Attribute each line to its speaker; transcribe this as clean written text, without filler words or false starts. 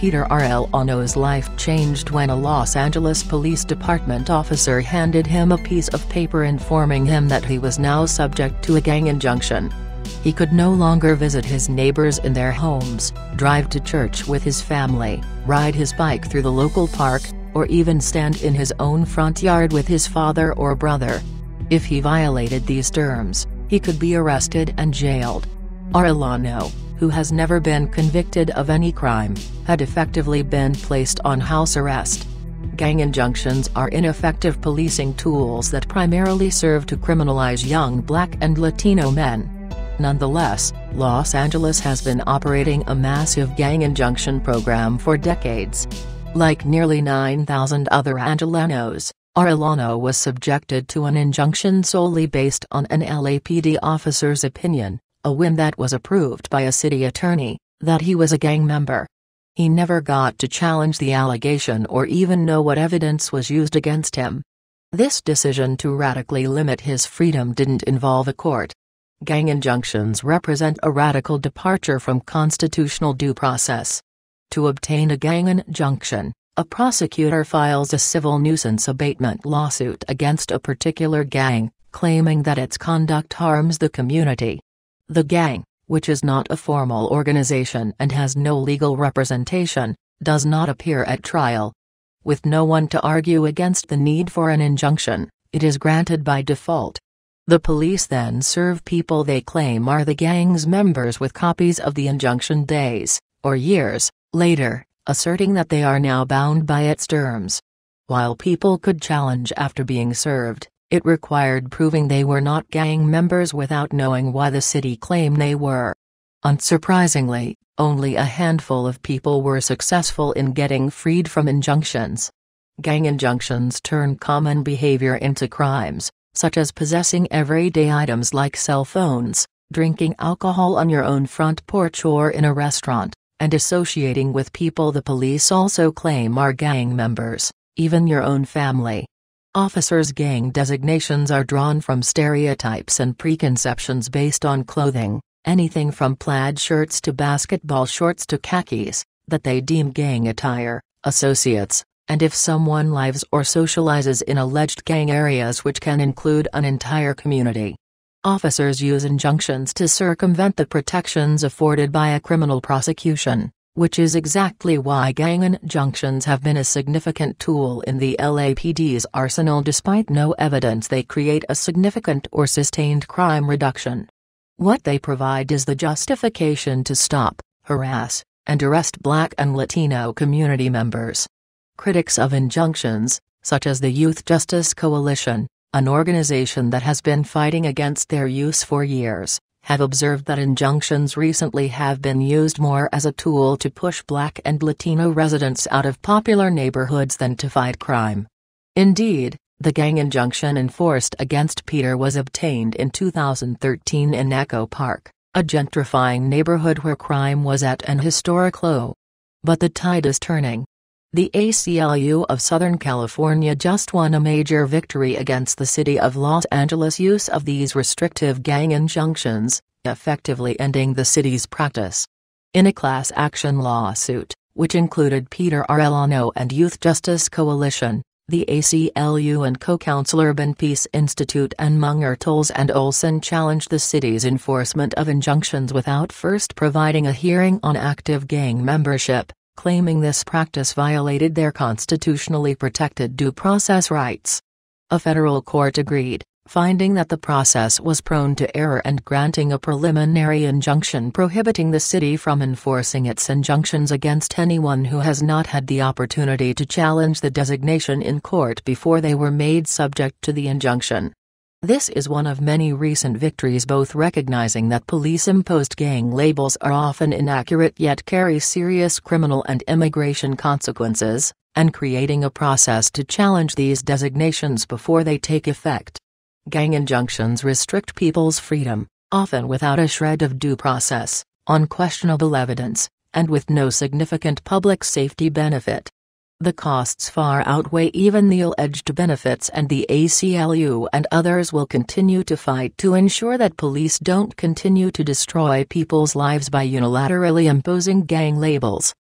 Speaker 1: Peter Arellano's life changed when a Los Angeles Police Department officer handed him a piece of paper informing him that he was now subject to a gang injunction. He could no longer visit his neighbors in their homes, drive to church with his family, ride his bike through the local park, or even stand in his own front yard with his father or brother. If he violated these terms, he could be arrested and jailed. Arellano, who has never been convicted of any crime, had effectively been placed on house arrest. Gang injunctions are ineffective policing tools that primarily serve to criminalize young Black and Latino men. Nonetheless, Los Angeles has been operating a massive gang injunction program for decades. Like nearly 9,000 other Angelenos, Arellano was subjected to an injunction solely based on an LAPD officer's opinion, a whim that was approved by a city attorney, that he was a gang member. He never got to challenge the allegation or even know what evidence was used against him. This decision to radically limit his freedom didn't involve a court. Gang injunctions represent a radical departure from constitutional due process. To obtain a gang injunction, a prosecutor files a civil nuisance abatement lawsuit against a particular gang, claiming that its conduct harms the community. The gang, which is not a formal organization and has no legal representation, does not appear at trial. With no one to argue against the need for an injunction, it is granted by default. The police then serve people they claim are the gang's members with copies of the injunction days, or years, later, asserting that they are now bound by its terms. While people could challenge after being served, it required proving they were not gang members without knowing why the city claimed they were. Unsurprisingly, only a handful of people were successful in getting freed from injunctions. Gang injunctions turn common behavior into crimes, such as possessing everyday items like cell phones, drinking alcohol on your own front porch or in a restaurant, and associating with people the police also claim are gang members, even your own family. Officers' gang designations are drawn from stereotypes and preconceptions based on clothing, anything from plaid shirts to basketball shorts to khakis, that they deem gang attire, associates, and if someone lives or socializes in alleged gang areas, which can include an entire community. Officers use injunctions to circumvent the protections afforded by a criminal prosecution, which is exactly why gang injunctions have been a significant tool in the LAPD's arsenal despite no evidence they create a significant or sustained crime reduction. What they provide is the justification to stop, harass, and arrest Black and Latino community members. Critics of injunctions, such as the Youth Justice Coalition, an organization that has been fighting against their use for years, have observed that injunctions recently have been used more as a tool to push Black and Latino residents out of popular neighborhoods than to fight crime. Indeed, the gang injunction enforced against Peter was obtained in 2013 in Echo Park, a gentrifying neighborhood where crime was at an historic low. But the tide is turning. The ACLU of Southern California just won a major victory against the city of Los Angeles' use of these restrictive gang injunctions, effectively ending the city's practice. In a class action lawsuit, which included Peter Arellano and Youth Justice Coalition, the ACLU and co-counsel Urban Peace Institute and Munger Tolles and Olson challenged the city's enforcement of injunctions without first providing a hearing on active gang membership, claiming this practice violated their constitutionally protected due process rights. A federal court agreed, finding that the process was prone to error and granting a preliminary injunction prohibiting the city from enforcing its injunctions against anyone who has not had the opportunity to challenge the designation in court before they were made subject to the injunction. This is one of many recent victories, both recognizing that police-imposed gang labels are often inaccurate yet carry serious criminal and immigration consequences, and creating a process to challenge these designations before they take effect. Gang injunctions restrict people's freedom, often without a shred of due process, on questionable evidence, and with no significant public safety benefit. The costs far outweigh even the alleged benefits, and the ACLU and others will continue to fight to ensure that police don't continue to destroy people's lives by unilaterally imposing gang labels.